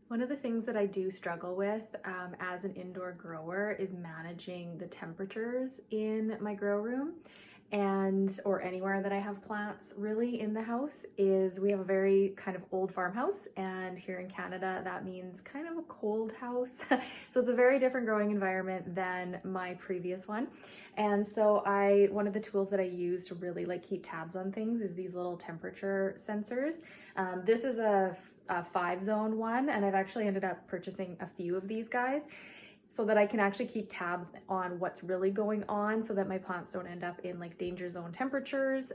One of the things that I do struggle with as an indoor grower is managing the temperatures in my grow room and or anywhere that I have plants really in the house is we have a very kind of old farmhouse, and here in Canada that means kind of a cold house. So it's a very different growing environment than my previous one. And so one of the tools that I use to really like keep tabs on things is these little temperature sensors. This is a 5 zone one, and I've actually ended up purchasing a few of these guys so that I can actually keep tabs on what's really going on so that my plants don't end up in like danger zone temperatures.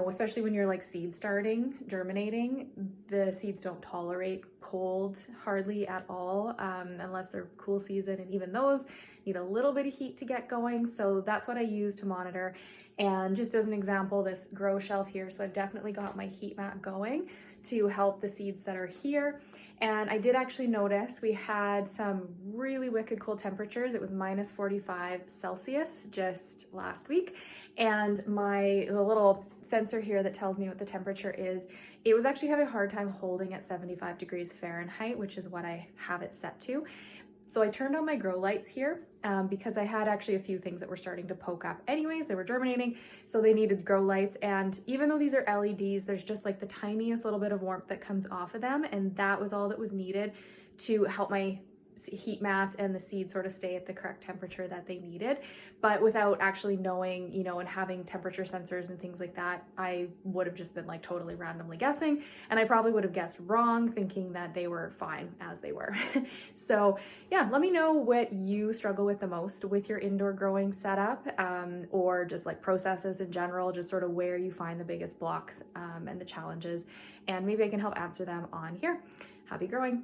Especially when you're like seed starting, germinating, the seeds don't tolerate cold hardly at all, unless they're cool season, and even those need a little bit of heat to get going. So that's what I use to monitor. And just as an example, this grow shelf here, so I've definitely got my heat mat going to help the seeds that are here. And I did actually notice we had some really wicked cool temperatures. It was minus 45 Celsius just last week. And the little sensor here that tells me what the temperature is, it was actually having a hard time holding at 75 degrees Fahrenheit, which is what I have it set to. So I turned on my grow lights here because I had actually a few things that were starting to poke up anyways. They were germinating, so they needed grow lights. And even though these are LEDs, there's just like the tiniest little bit of warmth that comes off of them. And that was all that was needed to help my heat mat and the seed sort of stay at the correct temperature that they needed. But without actually knowing, and having temperature sensors and things like that, I would have just been like totally randomly guessing, and I probably would have guessed wrong thinking that they were fine as they were. So yeah, let me know what you struggle with the most with your indoor growing setup, or just like processes in general, just sort of where you find the biggest blocks and the challenges, and maybe I can help answer them on here. Happy growing.